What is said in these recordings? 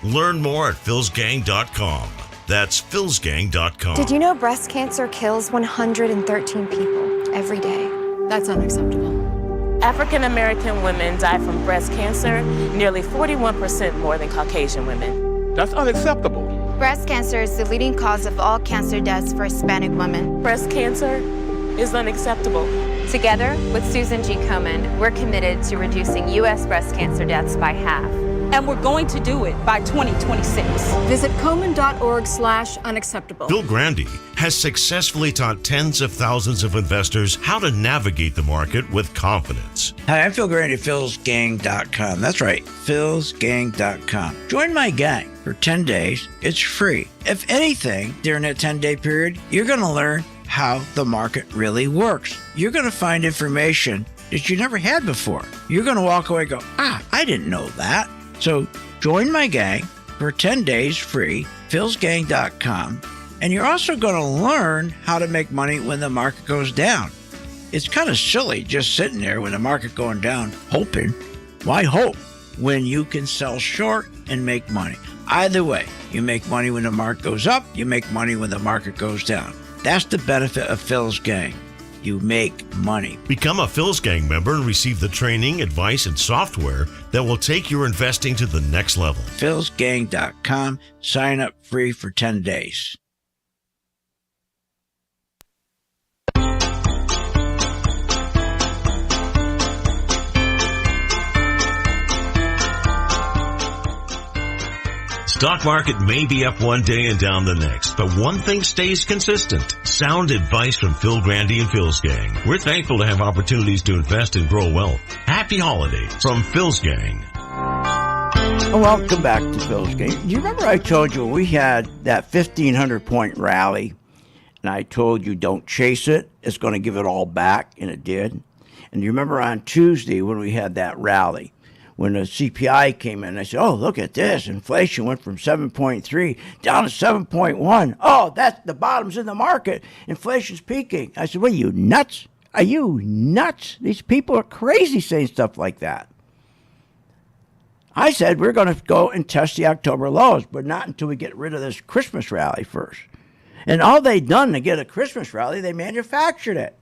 Learn more at philsgang.com. That's philsgang.com. Did you know breast cancer kills 113 people every day? That's unacceptable. African American women die from breast cancer nearly 41% more than Caucasian women. That's unacceptable. Breast cancer is the leading cause of all cancer deaths for Hispanic women. Breast cancer is unacceptable. Together with Susan G. Komen, we're committed to reducing U.S. breast cancer deaths by half. And we're going to do it by 2026. Visit Komen.org/unacceptable. Phil Grandy has successfully taught tens of thousands of investors how to navigate the market with confidence. Hi, I'm Phil Grandy, philsgang.com. That's right, philsgang.com. Join my gang for 10 days. It's free. If anything, during that 10-day period, you're going to learn how the market really works. You're going to find information that you never had before. You're going to walk away and go, I didn't know that. So join my gang for 10 days free, philsgang.com. And you're also going to learn how to make money when the market goes down. It's kind of silly just sitting there when the market going down, hoping. Why hope when you can sell short and make money? Either way, you make money when the market goes up, you make money when the market goes down. That's the benefit of Phil's Gang. You make money. Become a Phil's Gang member and receive the training, advice, and software that will take your investing to the next level. philsgang.com. Sign up free for 10 days. Stock market may be up one day and down the next, but one thing stays consistent. Sound advice from Phil Grandy and Phil's Gang. We're thankful to have opportunities to invest and grow wealth. Happy holidays from Phil's Gang. Welcome back to Phil's Gang. Do you remember I told you we had that 1,500-point rally, and I told you don't chase it, it's going to give it all back, and it did? And you remember on Tuesday when we had that rally, when the CPI came in, I said, oh, look at this. Inflation went from 7.3 down to 7.1. Oh, that's the bottom's in the market. Inflation's peaking. I said, what are you, nuts? Are you nuts? These people are crazy saying stuff like that. I said we're going to go and test the October lows, but not until we get rid of this Christmas rally first. And all they done to get a Christmas rally, they manufactured it.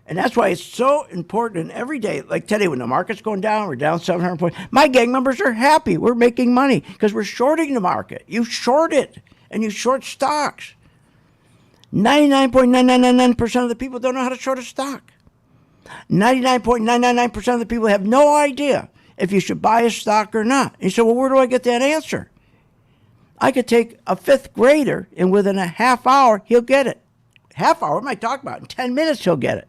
And that's why it's so important. And every day, like today, when the market's going down, we're down 700 points. My gang members are happy. We're making money because we're shorting the market. You short it, and you short stocks. 99.9999% of the people don't know how to short a stock. 99.999% of the people have no idea if you should buy a stock or not. And you say, well, where do I get that answer? I could take a fifth grader, and within a half hour, he'll get it. Half hour, what am I talking about? In 10 minutes, he'll get it.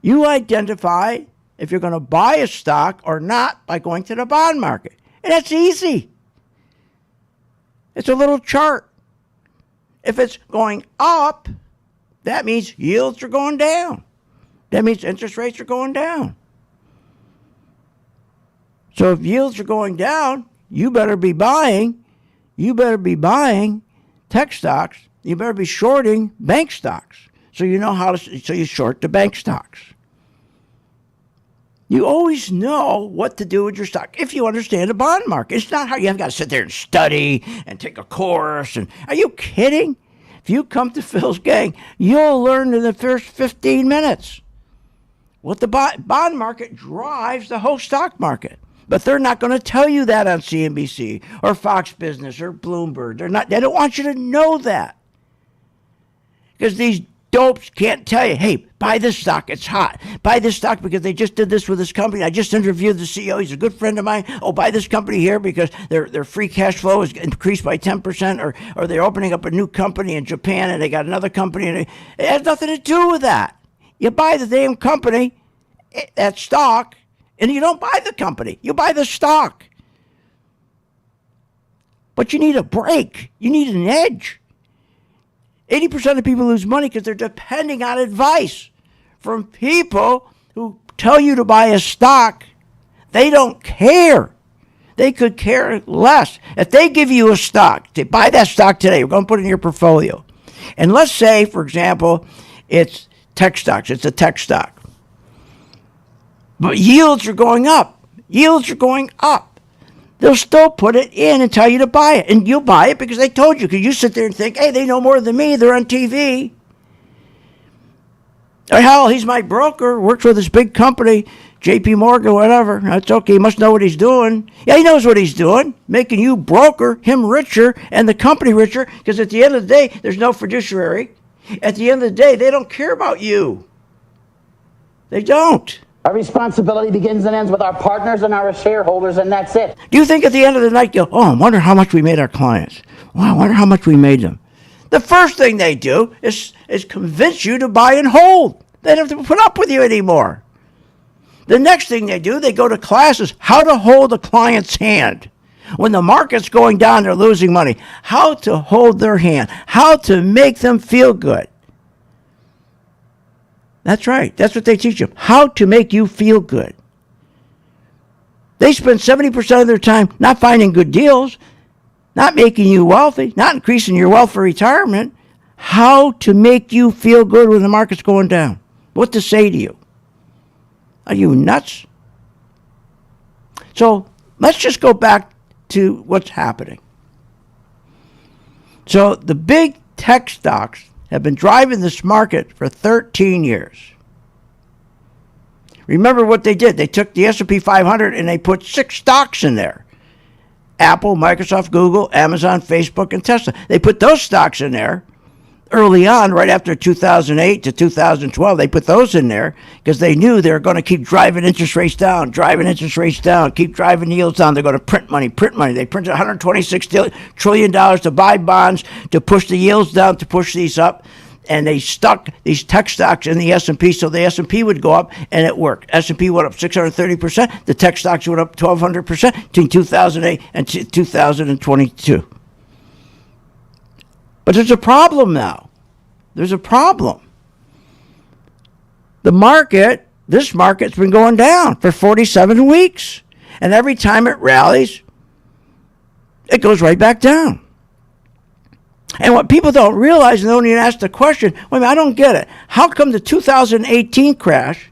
You identify if you're going to buy a stock or not by going to the bond market. And that's easy. It's a little chart. If it's going up, that means yields are going down. That means interest rates are going down. So if yields are going down, you better be buying tech stocks. You better be shorting bank stocks. So you know so you short the bank stocks. You always know what to do with your stock if you understand the bond market. It's not how you have got to sit there and study and take a course. And are you kidding? If you come to Phil's Gang, you'll learn in the first 15 minutes what the bond market drives the whole stock market. But they're not going to tell you that on CNBC or Fox Business or Bloomberg. They don't want you to know that. Because these dopes can't tell you, hey, buy this stock, it's hot. Buy this stock because they just did this with this company. I just interviewed the CEO, he's a good friend of mine. Oh, buy this company here because their free cash flow is increased by 10%, or they're opening up a new company in Japan and they got another company. And it has nothing to do with that. You buy the damn company, that stock, and you don't buy the company. You buy the stock. But you need a break. You need an edge. 80% of people lose money because they're depending on advice from people who tell you to buy a stock. They don't care. They could care less. If they give you a stock, to buy that stock today, we're going to put it in your portfolio. And let's say, for example, it's tech stocks. It's a tech stock. But yields are going up. Yields are going up. they'll still put it in and tell you to buy it. And you'll buy it because they told you. Because you sit there and think, hey, they know more than me. They're on TV. Or hell, he's my broker, works with this big company, JP Morgan, whatever. That's okay. He must know what he's doing. Yeah, he knows what he's doing. Making you broker, him richer, and the company richer. Because at the end of the day, there's no fiduciary. At the end of the day, they don't care about you. They don't. Our responsibility begins and ends with our partners and our shareholders, and that's it. Do you think at the end of the night, you go, oh, I wonder how much we made our clients? Well, I wonder how much we made them. The first thing they do is convince you to buy and hold. They don't have to put up with you anymore. The next thing they do, they go to classes, how to hold a client's hand. When the market's going down, they're losing money. How to hold their hand. How to make them feel good. That's right. That's what they teach them. How to make you feel good. They spend 70% of their time not finding good deals, not making you wealthy, not increasing your wealth for retirement. How to make you feel good when the market's going down. What to say to you. Are you nuts? So let's just go back to what's happening. So the big tech stocks have been driving this market for 13 years. Remember what they did? They took the S&P 500 and they put 6 stocks in there. Apple, Microsoft, Google, Amazon, Facebook, and Tesla. They put those stocks in there early on, right after 2008 to 2012. They put those in there because they knew they were going to keep driving interest rates down, keep driving yields down. They're going to print money. They printed $126 trillion to buy bonds, to push the yields down, to push these up. And they stuck these tech stocks in the S&P so the S&P would go up, and it worked. S&P went up 630%. The tech stocks went up 1,200% between 2008 and 2022. But there's a problem now. There's a problem. This market's been going down for 47 weeks. And every time it rallies, it goes right back down. And what people don't realize, and they don't even ask the question, wait a minute, I don't get it. How come the 2018 crash,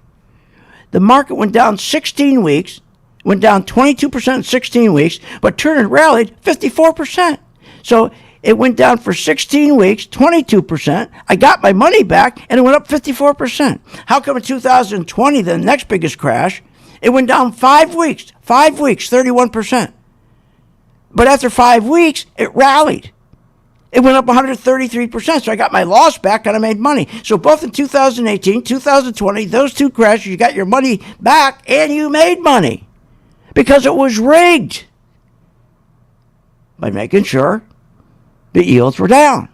the market went down 16 weeks, went down 22% in 16 weeks, but turned and rallied 54%. So it went down for 16 weeks, 22%. I got my money back, and it went up 54%. How come in 2020, the next biggest crash, it went down 5 weeks, 31%. But after 5 weeks, it rallied. It went up 133%, so I got my loss back and I made money. So both in 2018, 2020, those two crashes, you got your money back and you made money because it was rigged by making sure the yields were down,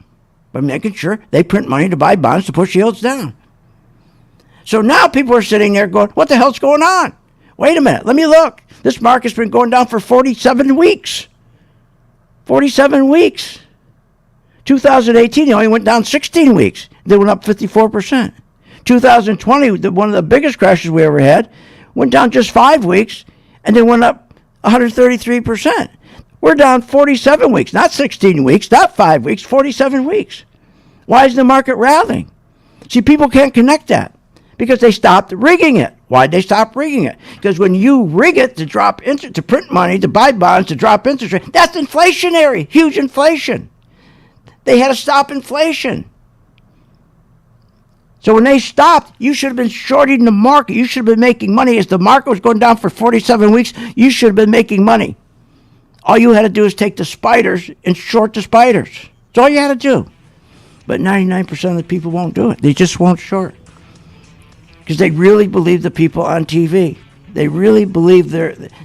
by making sure they print money to buy bonds to push yields down. So now people are sitting there going, what the hell's going on? Wait a minute, let me look. This market's been going down for 47 weeks. 47 weeks. 2018, it only went down 16 weeks. They went up 54%. 2020, one of the biggest crashes we ever had, went down just 5 weeks, and they went up 133%. We're down 47 weeks, not 16 weeks, not 5 weeks, 47 weeks. Why is the market rallying? See, people can't connect that because they stopped rigging it. Why'd they stop rigging it? Because when you rig it to drop interest, to print money, to buy bonds, to drop interest rate, that's inflationary, huge inflation. They had to stop inflation. So when they stopped, you should have been shorting the market. You should have been making money. As the market was going down for 47 weeks, you should have been making money. All you had to do is take the spiders and short the spiders. That's all you had to do. But 99% of the people won't do it. They just won't short. Because they really believe the people on TV. They really believe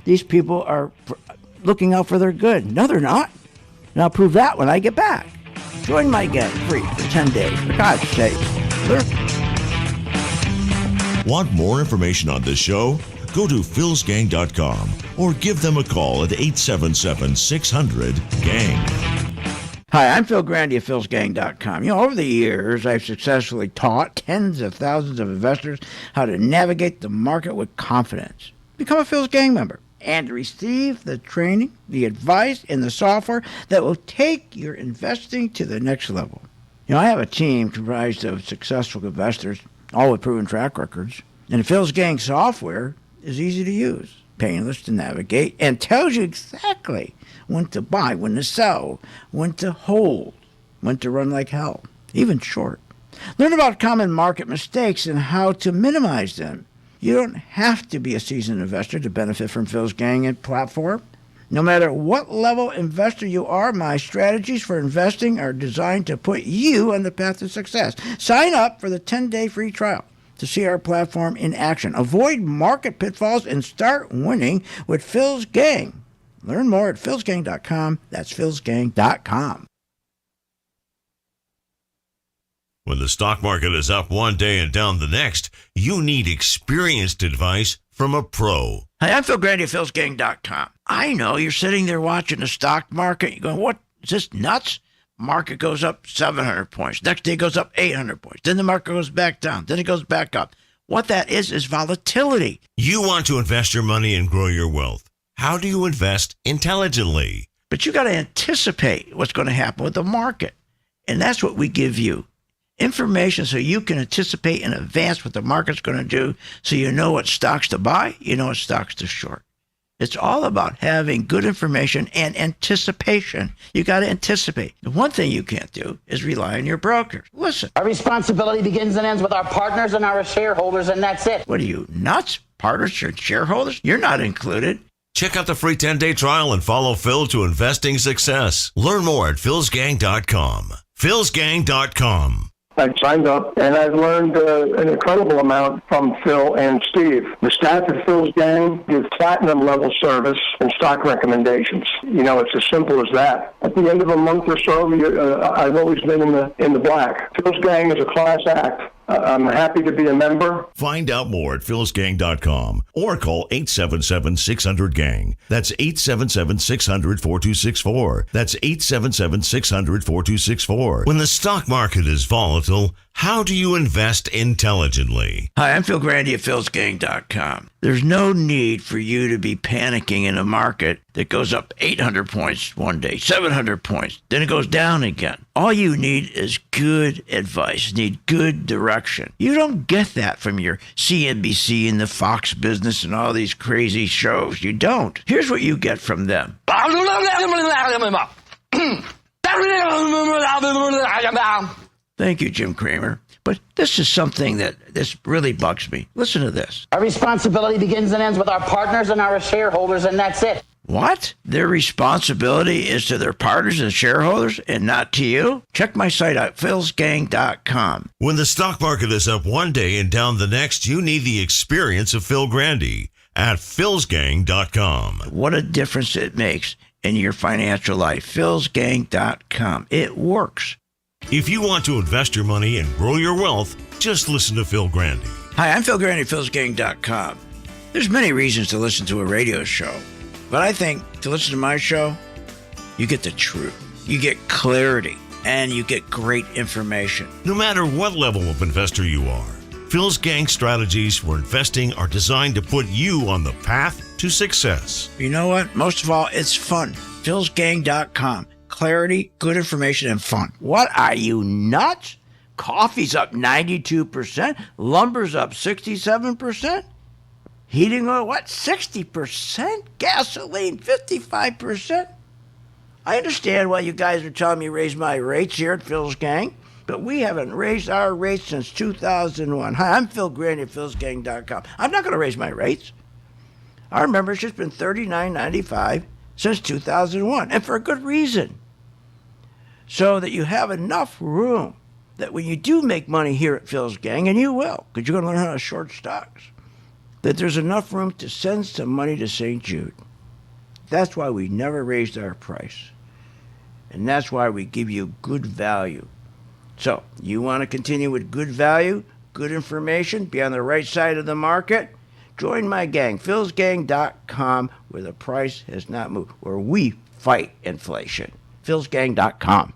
these people are looking out for their good. No, they're not. And I'll prove that when I get back. Join my gang free for 10 days. For God's sake. Want more information on this show? Go to philsgang.com or give them a call at 877-600-GANG. Hi, I'm Phil Grandy of philsgang.com. Over the years, I've successfully taught tens of thousands of investors how to navigate the market with confidence. Become a Phil's Gang member and receive the training, the advice, and the software that will take your investing to the next level. I have a team comprised of successful investors, all with proven track records, and the Phil's Gang software is easy to use. painless to navigate, and tells you exactly when to buy, when to sell, when to hold, when to run like hell, even short. Learn about common market mistakes and how to minimize them. You don't have to be a seasoned investor to benefit from Phil's Gang and platform. No matter what level investor you are, my strategies for investing are designed to put you on the path to success. Sign up for the 10-day free trial to see our platform in action. Avoid market pitfalls and start winning with Phil's Gang. Learn more at philsgang.com. That's philsgang.com. When the stock market is up one day and down the next, you need experienced advice from a pro. Hi, I'm Phil Grandy of philsgang.com. I know you're sitting there watching the stock market. You're going, what? Is this nuts? Market goes up 700 points. Next day goes up 800 points. Then the market goes back down. Then it goes back up. What that is volatility. You want to invest your money and grow your wealth. How do you invest intelligently? But you got to anticipate what's going to happen with the market. And that's what we give you. Information so you can anticipate in advance what the market's going to do, so you know what stocks to buy, you know what stocks to short. It's all about having good information and anticipation. You got to anticipate. The one thing you can't do is rely on your brokers. Listen. Our responsibility begins and ends with our partners and our shareholders, and that's it. What are you, nuts? Partners and shareholders? You're not included. Check out the free 10-day trial and follow Phil to investing success. Learn more at philsgang.com. philsgang.com. I signed up, and I've learned an incredible amount from Phil and Steve. The staff at Phil's Gang gives platinum-level service and stock recommendations. You know, it's as simple as that. At the end of a month or so, I've always been in the black. Phil's Gang is a class act. I'm happy to be a member. Find out more at philsgang.com or call 877-600-GANG. That's 877-600-4264. That's 877-600-4264. When the stock market is volatile, how do you invest intelligently? Hi, I'm Phil Grandy at philsgang.com. There's no need for you to be panicking in a market that goes up 800 points one day, 700 points, then it goes down again. All you need is good advice, need good direction. You don't get that from your CNBC and the Fox Business and all these crazy shows. You don't. Here's what you get from them. Thank you, Jim Cramer. But this is something that this really bugs me. Listen to this. Our responsibility begins and ends with our partners and our shareholders, and that's it. What? Their responsibility is to their partners and shareholders and not to you? Check my site out, philsgang.com. When the stock market is up one day and down the next, you need the experience of Phil Grandy at philsgang.com. What a difference it makes in your financial life. philsgang.com. It works. If you want to invest your money and grow your wealth, just listen to Phil Grandy. Hi, I'm Phil Grandy, philsgang.com. There's many reasons to listen to a radio show, but I think to listen to my show, you get the truth, you get clarity, and you get great information. No matter what level of investor you are, Phil's Gang strategies for investing are designed to put you on the path to success. You know what? Most of all, it's fun. philsgang.com. Clarity, good information, and fun. What, are you nuts? Coffee's up 92%. Lumber's up 67%. Heating oil, what, 60%? Gasoline, 55%. I understand why you guys are telling me to raise my rates here at Phil's Gang, but we haven't raised our rates since 2001. Hi, I'm Phil Grandy at philsgang.com. I'm not going to raise my rates. Our membership's been $39.95 since 2001, and for a good reason. So that you have enough room that when you do make money here at Phil's Gang, and you will, because you're going to learn how to short stocks, that there's enough room to send some money to St. Jude. That's why we never raised our price. And that's why we give you good value. So, you want to continue with good value, good information, be on the right side of the market? Join my gang, philsgang.com, where the price has not moved, where we fight inflation. philsgang.com.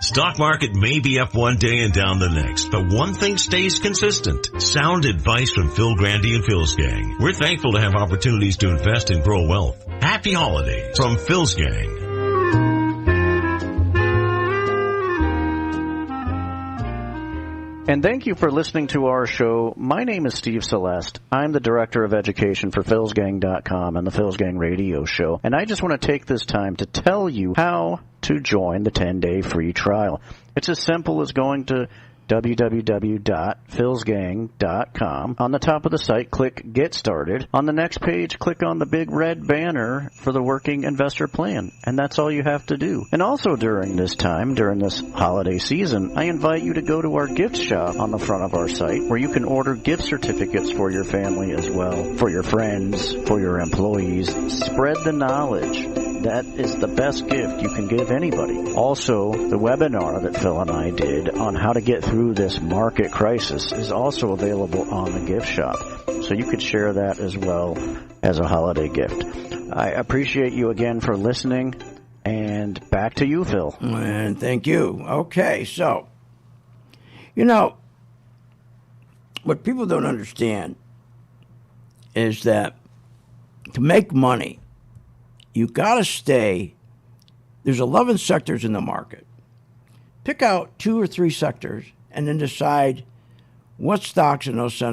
Stock market may be up one day and down the next, but one thing stays consistent. Sound advice from Phil Grandy and Phil's Gang. We're thankful to have opportunities to invest and grow wealth. Happy holidays from Phil's Gang. And thank you for listening to our show. My name is Steve Celeste. I'm the Director of Education for PhilsGang.com and the Phil's Gang Radio Show. And I just want to take this time to tell you how to join the 10-day free trial. It's as simple as going to www.philsgang.com. On the top of the site, click Get Started. On the next page, click on the big red banner for the Working Investor Plan. And that's all you have to do. And also during this time, during this holiday season, I invite you to go to our gift shop on the front of our site where you can order gift certificates for your family as well, for your friends, for your employees. Spread the knowledge. That is the best gift you can give anybody. Also, the webinar that Phil and I did on how to get through this market crisis is also available on the gift shop. So you could share that as well as a holiday gift. I appreciate you again for listening. And back to you, Phil. And thank you. Okay, so, you know, what people don't understand is that to make money, you've got to stay. There's 11 sectors in the market. Pick out 2 or 3 sectors and then decide what stocks in those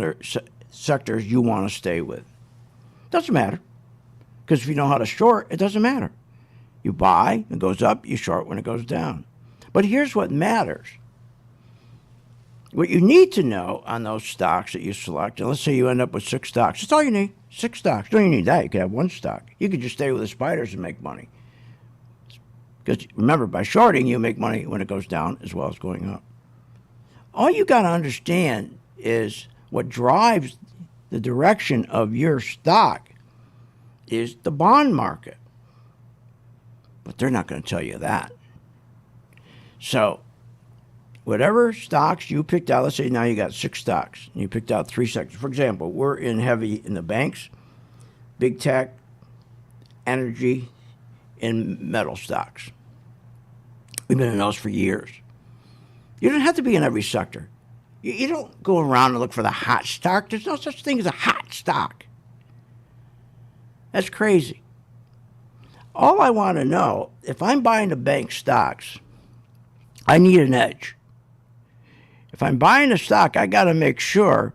sectors you want to stay with. Doesn't matter. Because if you know how to short, it doesn't matter. You buy, it goes up, you short when it goes down. But here's what matters. What you need to know on those stocks that you select, and let's say you end up with 6 stocks. That's all you need. 6 stocks. Don't even need that. You could have 1 stock. You could just stay with the spiders and make money. Because remember, by shorting, you make money when it goes down as well as going up. All you got to understand is what drives the direction of your stock is the bond market. But they're not going to tell you that. So, whatever stocks you picked out, let's say now you got 6 stocks, and you picked out 3 sectors. For example, we're in heavy in the banks, big tech, energy, and metal stocks. We've been in those for years. You don't have to be in every sector. You don't go around and look for the hot stock. There's no such thing as a hot stock. That's crazy. All I want to know, if I'm buying the bank stocks, I need an edge. If I'm buying a stock, I got to make sure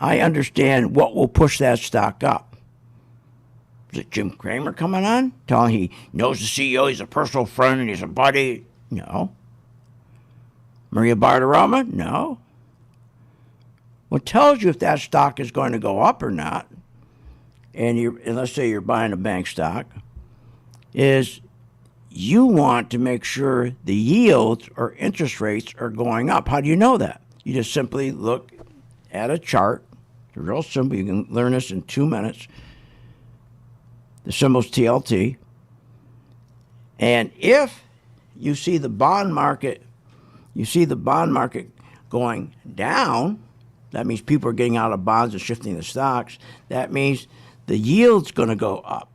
I understand what will push that stock up. Is it Jim Cramer coming on, telling he knows the CEO, he's a personal friend, and he's a buddy? No. Maria Bartiromo? No. What tells you if that stock is going to go up or not, and let's say you're buying a bank stock, is you want to make sure the yields or interest rates are going up. How do you know that? You just simply look at a chart. It's real simple. You can learn this in 2 minutes. The symbol's TLT. And if you see the bond market, going down, that means people are getting out of bonds and shifting to stocks. That means the yield's going to go up.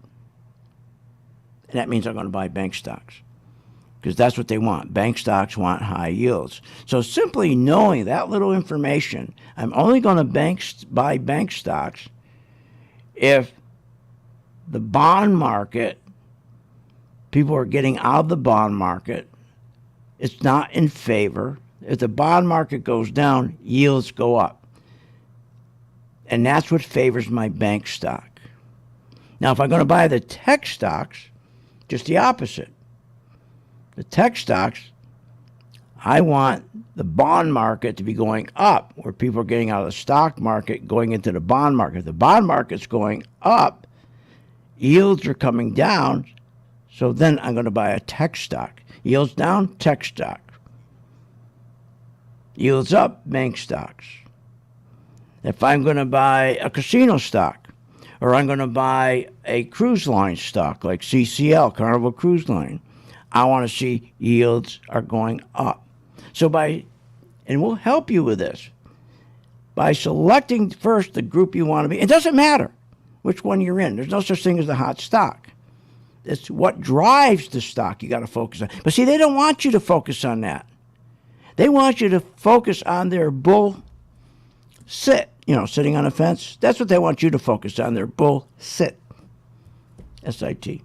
And that means I'm going to buy bank stocks because that's what they want. Bank stocks want high yields. So simply knowing that little information, I'm only going to buy bank stocks if the bond market, people are getting out of the bond market, it's not in favor. If the bond market goes down, yields go up. And that's what favors my bank stock. Now, if I'm going to buy the tech stocks, just the opposite. The tech stocks, I want the bond market to be going up, where people are getting out of the stock market, going into the bond market. If the bond market's going up, yields are coming down, so then I'm going to buy a tech stock. Yields down, tech stock. Yields up, bank stocks. If I'm going to buy a casino stock, or I'm going to buy a cruise line stock like CCL, Carnival Cruise Line, I want to see yields are going up. So and we'll help you with this, by selecting first the group you want to be. It doesn't matter which one you're in. There's no such thing as a hot stock. It's what drives the stock you got to focus on. But see, they don't want you to focus on that. They want you to focus on their bull sit. Sitting on a fence. That's what they want you to focus on, their bull sit. S-I-T.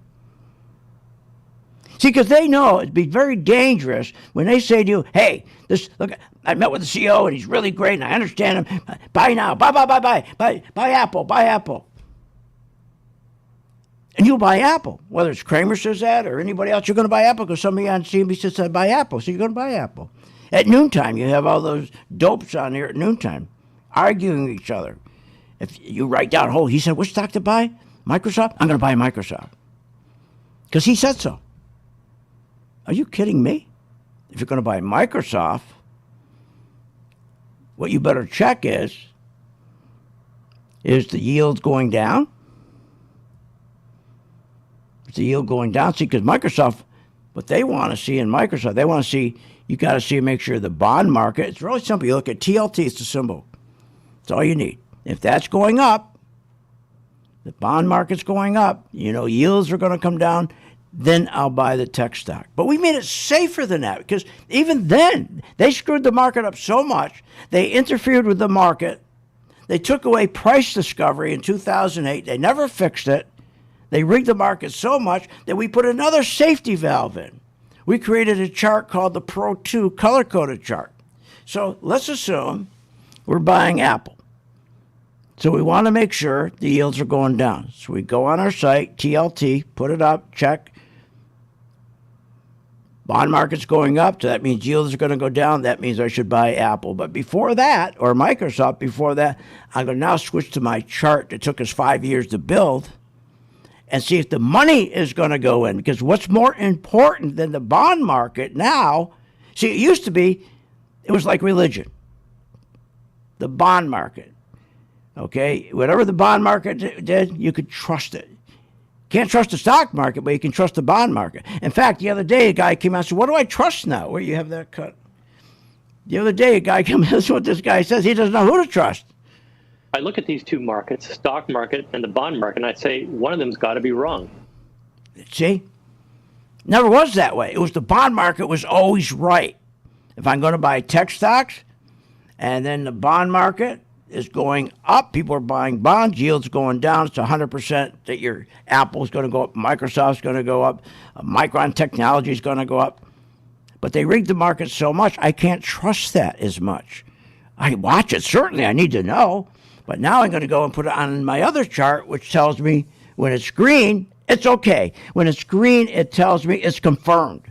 See, because they know it'd be very dangerous when they say to you, hey, look, I met with the CEO and he's really great and I understand him. Buy now. Buy Apple. Buy Apple. And you buy Apple. Whether it's Kramer says that or anybody else, you're going to buy Apple because somebody on CNBC said buy Apple. So you're going to buy Apple. At noontime, you have all those dopes on there at noontime arguing with each other. If you write down, he said, what stock to buy? Microsoft? I'm going to buy Microsoft. Because he said so. Are you kidding me? If you're going to buy Microsoft, what you better check is the yield going down? Is the yield going down? See, because Microsoft, what they want to see in Microsoft, they want to see, you got to see, make sure the bond market, it's really simple. You look at TLT, it's the symbol. That's all you need. If that's going up, the bond market's going up, yields are going to come down, then I'll buy the tech stock. But we made it safer than that because even then, they screwed the market up so much, they interfered with the market. They took away price discovery in 2008. They never fixed it. They rigged the market so much that we put another safety valve in. We created a chart called the Pro 2 color-coded chart. So let's assume we're buying Apple. So we want to make sure the yields are going down. So we go on our site, TLT, put it up, check. Bond market's going up, so that means yields are going to go down. That means I should buy Apple. But before that, or Microsoft before that, I'm going to now switch to my chart that took us 5 years to build and see if the money is going to go in. Because what's more important than the bond market now, see, it used to be, it was like religion. The bond market. Okay, whatever the bond market did, you could trust it. Can't trust the stock market, but you can trust the bond market. In fact, the other day, a guy came out and said, what do I trust now? Where you have that cut? The other day, a guy came out, this is what this guy says. He doesn't know who to trust. I look at these two markets, the stock market and the bond market, and I say one of them's got to be wrong. See? Never was that way. It was the bond market was always right. If I'm going to buy tech stocks, and then the bond market is going up. People are buying bonds. Yields going down. It's 100% that your Apple's going to go up. Microsoft's going to go up. Micron Technology is going to go up. But they rigged the market so much, I can't trust that as much. I watch it. Certainly, I need to know. But now I'm going to go and put it on my other chart, which tells me when it's green, it's okay. When it's green, it tells me it's confirmed.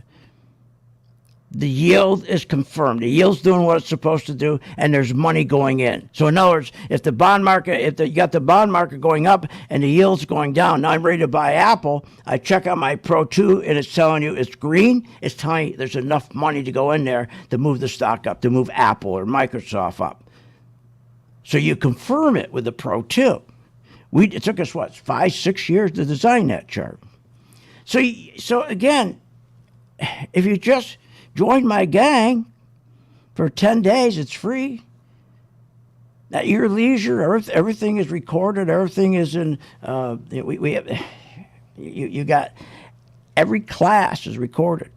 The yield is confirmed. The yield's doing what it's supposed to do, and there's money going in. So in other words, if the bond market, you got the bond market going up and the yield's going down, now I'm ready to buy Apple. I check out my Pro 2, and it's telling you it's green. It's telling you there's enough money to go in there to move the stock up, to move Apple or Microsoft up. So you confirm it with the Pro 2. It took us, 5-6 years to design that chart. So again, if you just join my gang for 10 days, it's free. At your leisure, everything is recorded. Everything is in. We have. You got every class is recorded,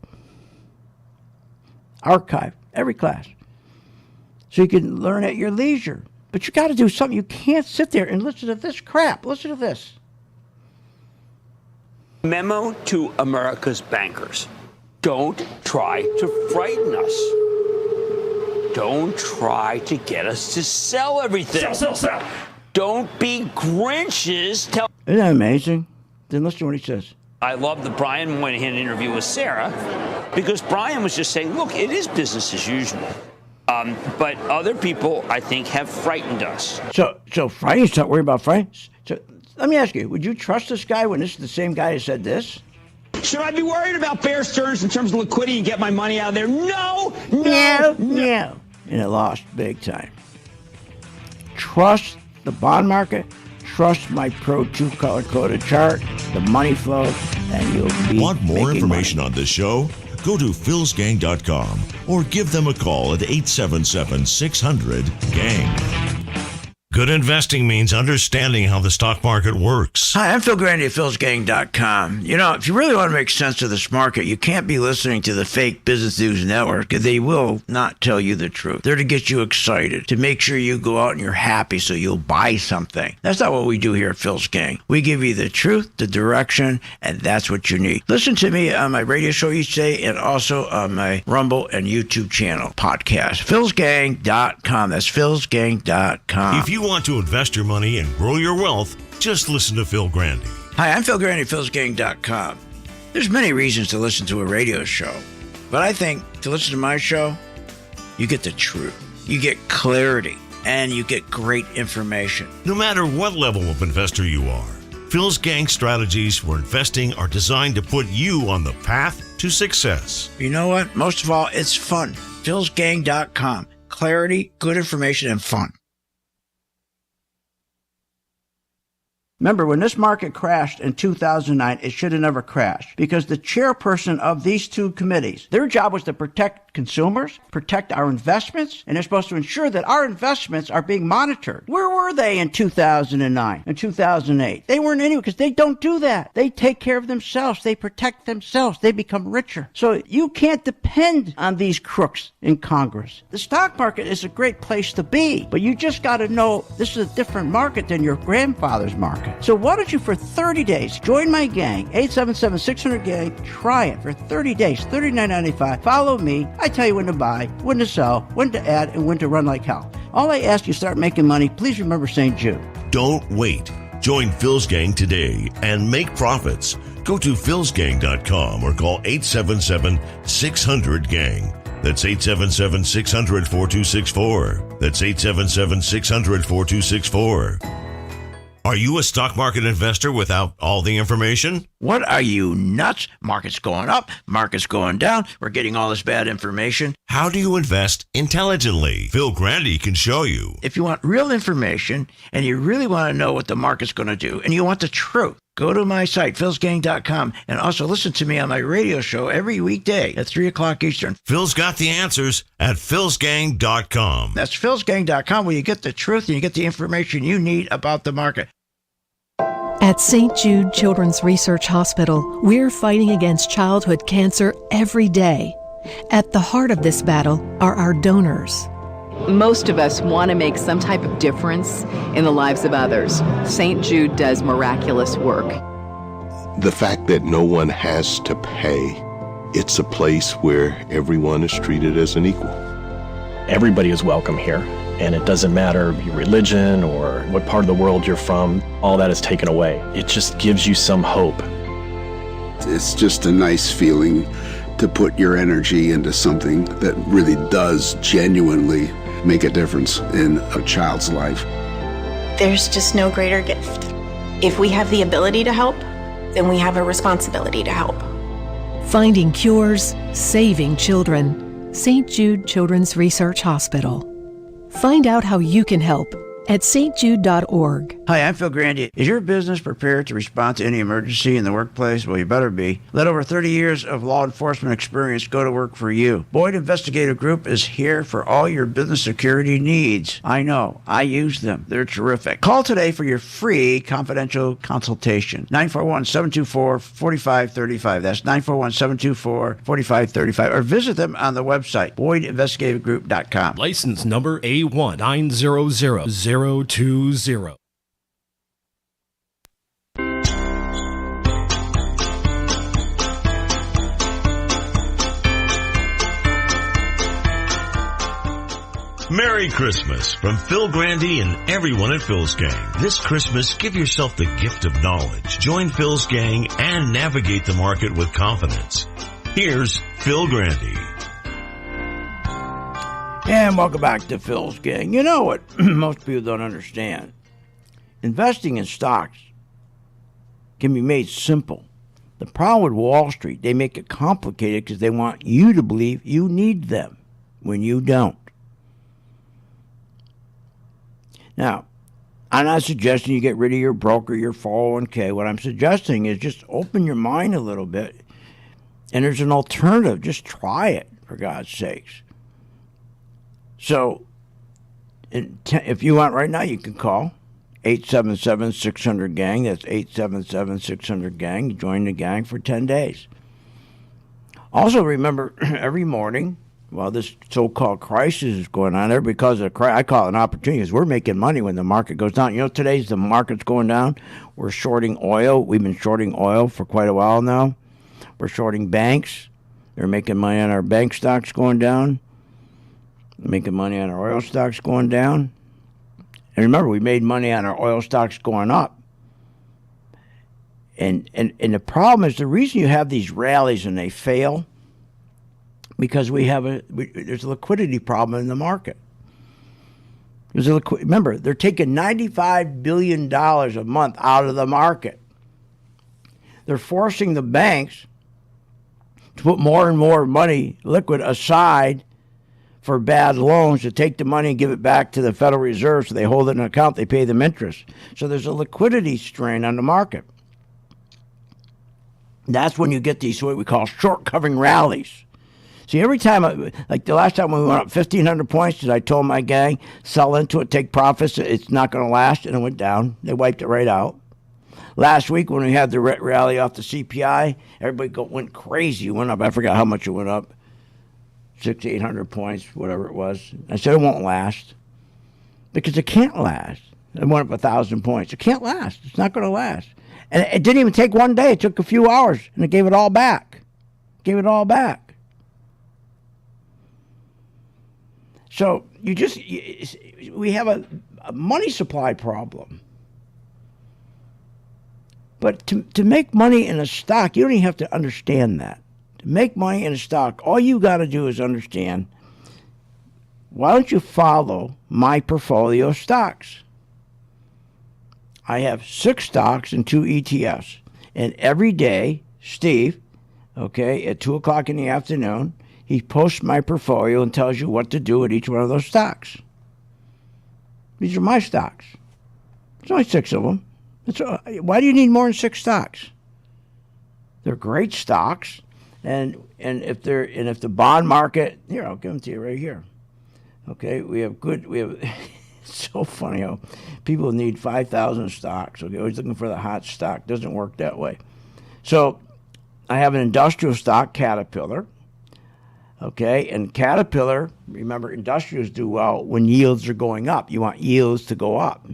archived, every class, so you can learn at your leisure. But you got to do something. You can't sit there and listen to this crap. Listen to this. Memo to America's bankers. Don't try to frighten us. Don't try to get us to sell everything. Sell. Don't be Grinches. Isn't that amazing? Then listen to what he says. I love that Brian went in an interview with Sarah because Brian was just saying, look, it is business as usual. But other people, I think, have frightened us. So frightening's not worried about frightening. So let me ask you, would you trust this guy when this is the same guy who said this? Should I be worried about Bear Stearns in terms of liquidity and get my money out of there? No. And it lost big time. Trust the bond market. Trust my Pro 2 color-coded chart, the money flow, and you'll be Want more information money. on this show? Go to philsgang.com or give them a call at 877-600-GANG. Good investing means understanding how the stock market works. Hi, I'm Phil Grandy at philsgang.com. You know, if you really want to make sense of this market, you can't be listening to the fake Business News Network. They will not tell you the truth. They're to get you excited, to make sure you go out and you're happy so you'll buy something. That's not what we do here at Phil's Gang. We give you the truth, the direction, and that's what you need. Listen to me on my radio show each day and also on my Rumble and YouTube channel podcast. philsgang.com. That's philsgang.com. If you want to invest your money and grow your wealth, just listen to Phil Grandy. Hi, I'm Phil Grandy, philsgang.com. There's many reasons to listen to a radio show, but I think to listen to my show, you get the truth, you get clarity, and you get great information. No matter what level of investor you are, Phil's Gang strategies for investing are designed to put you on the path to success. You know what? Most of all, it's fun. philsgang.com. Clarity, good information, and fun. Remember, when this market crashed in 2009, it should have never crashed because the chairperson of these two committees, their job was to protect consumers, protect our investments, and they're supposed to ensure that our investments are being monitored. Where were they in 2009 and 2008? They weren't anywhere because they don't do that. They take care of themselves. They protect themselves. They become richer. So you can't depend on these crooks in Congress. The stock market is a great place to be, but you just got to know this is a different market than your grandfather's market. So why don't you, for 30 days, join my gang, 877-600-GANG, try it for 30 days, $39.95. Follow me. I tell you when to buy, when to sell, when to add, and when to run like hell. All I ask you, start making money. Please remember St. Jude. Don't wait. Join Phil's Gang today and make profits. Go to philsgang.com or call 877-600-GANG. That's 877-600-4264. That's 877-600-4264. Are you a stock market investor without all the information? What are you, nuts? Market's going up, market's going down. We're getting all this bad information. How do you invest intelligently? Phil Grandy can show you. If you want real information and you really want to know what the market's going to do and you want the truth, go to my site, philsgang.com, and also listen to me on my radio show every weekday at 3 o'clock Eastern. Phil's got the answers at philsgang.com. That's philsgang.com, where you get the truth and you get the information you need about the market. At St. Jude Children's Research Hospital, we're fighting against childhood cancer every day. At the heart of this battle are our donors. Most of us want to make some type of difference in the lives of others. St. Jude does miraculous work. The fact that no one has to pay, it's a place where everyone is treated as an equal. Everybody is welcome here, and it doesn't matter your religion or what part of the world you're from. All that is taken away. It just gives you some hope. It's just a nice feeling to put your energy into something that really does genuinely make a difference in a child's life. There's just no greater gift. If we have the ability to help, then we have a responsibility to help. Finding cures, saving children. St. Jude Children's Research Hospital. Find out how you can help at stjude.org. Hi, I'm Phil Grandy. Is your business prepared to respond to any emergency in the workplace? Well, you better be. Let over 30 years of law enforcement experience go to work for you. Boyd Investigative Group is here for all your business security needs. I know. I use them. They're terrific. Call today for your free confidential consultation. 941-724-4535. That's 941-724-4535. Or visit them on the website, boydinvestigativegroup.com. License number A1900020. Merry Christmas from Phil Grandy and everyone at Phil's Gang. This Christmas, give yourself the gift of knowledge. Join Phil's Gang and navigate the market with confidence. Here's Phil Grandy. And welcome back to Phil's Gang. You know what most people don't understand? Investing in stocks can be made simple. The problem with Wall Street, they make it complicated because they want you to believe you need them when you don't. Now, I'm not suggesting you get rid of your broker, your 401k. What I'm suggesting is just open your mind a little bit. And there's an alternative. Just try it, for God's sakes. So, if you want right now, you can call 877-600-GANG. That's 877-600-GANG. Join the gang for 10 days. Also, remember, every morning, while this so-called crisis is going on there, because of the I call it an opportunity, because we're making money when the market goes down. You know, today's the market's going down. We're shorting oil. We've been shorting oil for quite a while now. We're shorting banks. They're making money on our bank stocks going down. Making money on our oil stocks going down. And remember, we made money on our oil stocks going up. And the problem is, the reason you have these rallies and they fail, because there's a liquidity problem in the market. Remember, they're taking $95 billion a month out of the market. They're forcing the banks to put more and more money, liquid, aside for bad loans, to take the money and give it back to the Federal Reserve, so they hold it in an account, they pay them interest. So there's a liquidity strain on the market. That's when you get these, what we call short covering rallies. See, every time, like the last time when we went up 1,500 points, I told my gang, sell into it, take profits, it's not going to last, and it went down. They wiped it right out. Last week when we had the rally off the CPI, everybody went crazy. It went up, I forgot how much it went up. 600, 800 points, whatever it was. I said it won't last, because it can't last. It went up 1,000 points. It can't last. It's not going to last. And it didn't even take one day. It took a few hours, and it gave it all back. So we have a money supply problem. But to make money in a stock, you don't even have to understand that. To make money in a stock, all you got to do is understand, why don't you follow my portfolio of stocks? I have 6 stocks and 2 ETFs. And every day, Steve, at 2 o'clock in the afternoon, he posts my portfolio and tells you what to do with each one of those stocks. These are my stocks. There's only 6 of them. Why do you need more than 6 stocks? They're great stocks. And if the bond market, here, I'll give them to you right here. It's so funny how people need 5,000 stocks. Always looking for the hot stock. Doesn't work that way. So I have an industrial stock, Caterpillar. And Caterpillar, remember, industrials do well when yields are going up. You want yields to go up.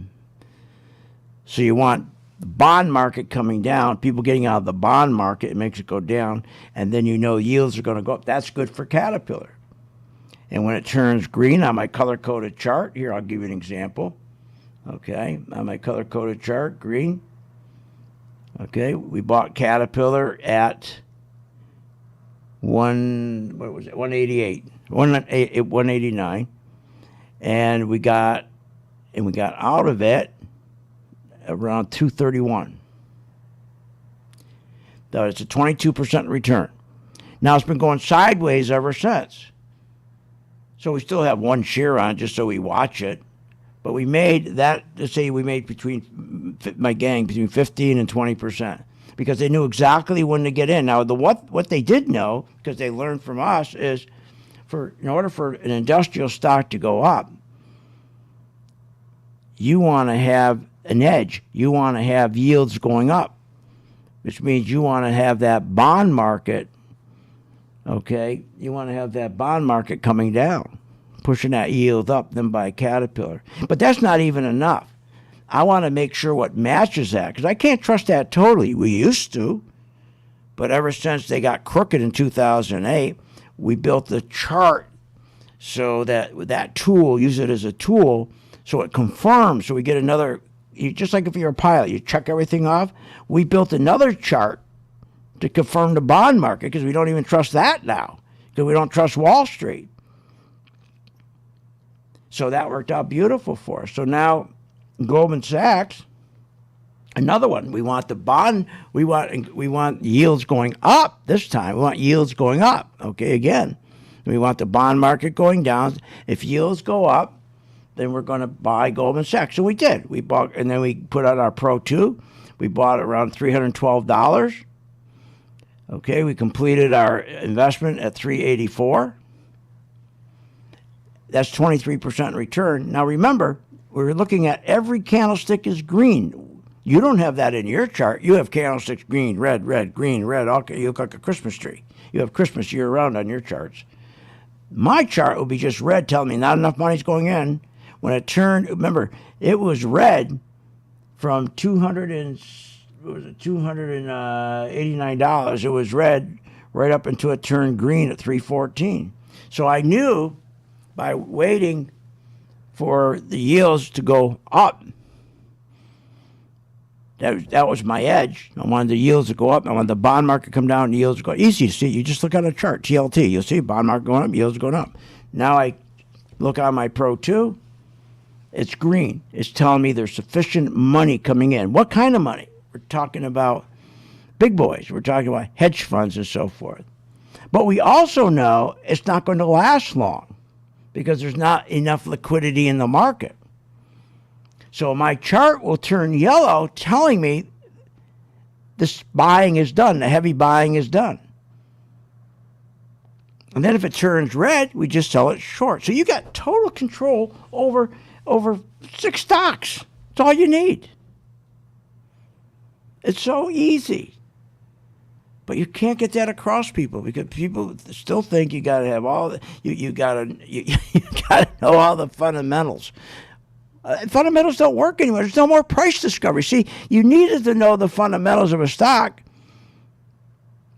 So you want the bond market coming down, people getting out of the bond market, it makes it go down, and then yields are going to go up. That's good for Caterpillar. And when it turns green on my color-coded chart, here, I'll give you an example. On my color-coded chart, green. We bought Caterpillar at 188, 189, and we got out of it around 231. That it's a 22% return. Now it's been going sideways ever since. So we still have 1 share on it just so we watch it. But we made that, let's say we made between 15 and 20%, because they knew exactly when to get in. Now, what they did know, because they learned from us, is in order for an industrial stock to go up, you want to have an edge. You want to have yields going up, which means you want to have that bond market, you want to have that bond market coming down, pushing that yield up, then buy Caterpillar. But that's not even enough. I want to make sure what matches that, because I can't trust that totally. We used to, but ever since they got crooked in 2008, we built the chart so that tool, use it as a tool, so it confirms, so we get another, just like if you're a pilot, you check everything off. We built another chart to confirm the bond market, because we don't even trust that now, because we don't trust Wall Street. So that worked out beautiful for us. So now Goldman Sachs, another one. We want the bond. We want yields going up this time. We want yields going up. Again, we want the bond market going down. If yields go up, then we're going to buy Goldman Sachs. So we did. We bought, and then we put out our Pro 2. We bought it around $312. We completed our investment at $384. That's 23% return. Now remember, we're looking at every candlestick is green. You don't have that in your chart. You have candlesticks green, red, green, red. Okay, you look like a Christmas tree. You have Christmas year-round on your charts. My chart will be just red, telling me not enough money's going in. When it turned, remember, it was red from $289. It was red right up until it turned green at 314. So I knew by waiting for the yields to go up, that was my edge. I wanted the yields to go up. I wanted the bond market to come down and yields to go up. Easy to see. You just look at a chart, TLT. You'll see bond market going up, yields going up. Now I look on my Pro 2. It's green. It's telling me there's sufficient money coming in. What kind of money? We're talking about big boys. We're talking about hedge funds and so forth. But we also know it's not going to last long because there's not enough liquidity in the market. So my chart will turn yellow, telling me this buying is done, the heavy buying is done. And then if it turns red, we just sell it short. So you got total control over 6 stocks. That's all you need. It's so easy. But you can't get that across people because people still think you got to have all the, you got to know all the fundamentals. Fundamentals don't work anymore. There's no more price discovery. See, you needed to know the fundamentals of a stock,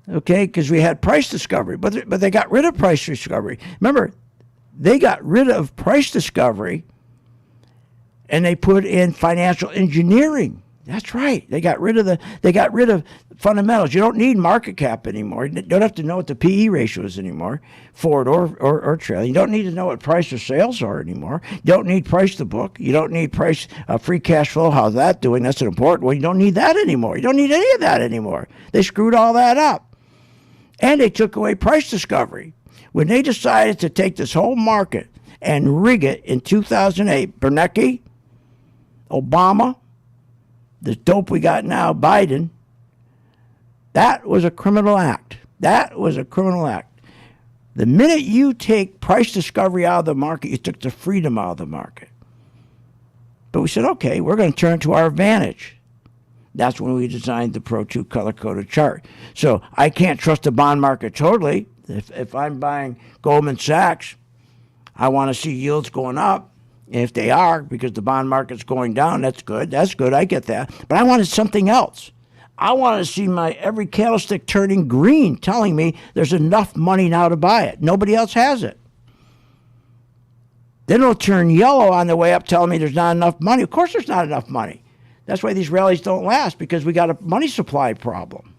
okay, because we had price discovery, but they got rid of price discovery. Remember, they got rid of price discovery, and they put in financial engineering. That's right. They got rid of fundamentals. You don't need market cap anymore. You don't have to know what the PE ratio is anymore, forward or trailing. You don't need to know what price or sales are anymore. You don't need price to book. You don't need price free cash flow. How's that doing? That's an important one. You don't need that anymore. You don't need any of that anymore. They screwed all that up. And they took away price discovery. When they decided to take this whole market and rig it in 2008, Bernanke, Obama, the dope we got now, Biden, that was a criminal act. That was a criminal act. The minute you take price discovery out of the market, you took the freedom out of the market. But we said, okay, we're going to turn it to our advantage. That's when we designed the Pro 2 color-coded chart. So I can't trust the bond market totally. If I'm buying Goldman Sachs, I want to see yields going up. And if they are, because the bond market's going down, that's good. That's good. I get that. But I wanted something else. I want to see my every candlestick turning green, telling me there's enough money now to buy it. Nobody else has it. Then it'll turn yellow on the way up, telling me there's not enough money. Of course there's not enough money. That's why these rallies don't last, because we got a money supply problem.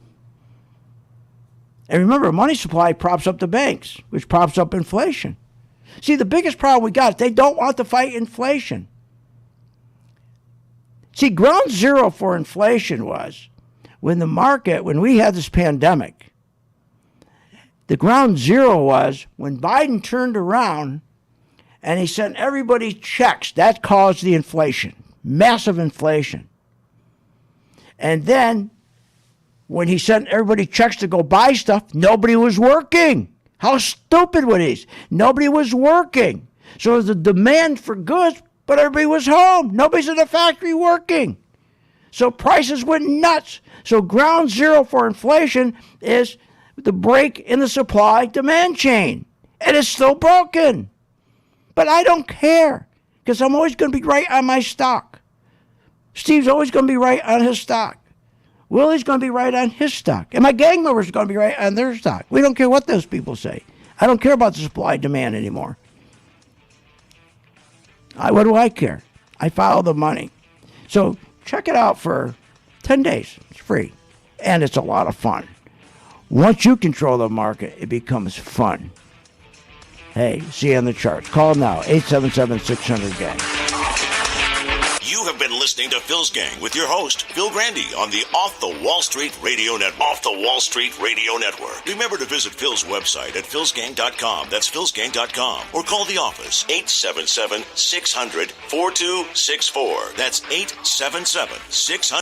And remember, money supply props up the banks, which props up inflation. See, the biggest problem we got is they don't want to fight inflation. See, ground zero for inflation was when we had this pandemic, the ground zero was when Biden turned around and he sent everybody checks. That caused the inflation, massive inflation. And then when he sent everybody checks to go buy stuff, nobody was working. How stupid was he? Nobody was working. So there was a demand for goods, but everybody was home. Nobody's in the factory working. So prices went nuts. So ground zero for inflation is the break in the supply-demand chain. And it's still broken. But I don't care, because I'm always going to be right on my stock. Steve's always going to be right on his stock. Willie's going to be right on his stock. And my gang members are going to be right on their stock. We don't care what those people say. I don't care about the supply demand anymore. What do I care? I follow the money. So check it out for 10 days. It's free. And it's a lot of fun. Once you control the market, it becomes fun. Hey, see you on the charts. Call now, 877-600-GANG. You have been listening to Phil's Gang with your host, Phil Grandy, on the Off the Wall Street Radio Network. Off the Wall Street Radio Network. Remember to visit Phil's website at philsgang.com. That's philsgang.com. Or call the office, 877-600-4264. That's 877-600.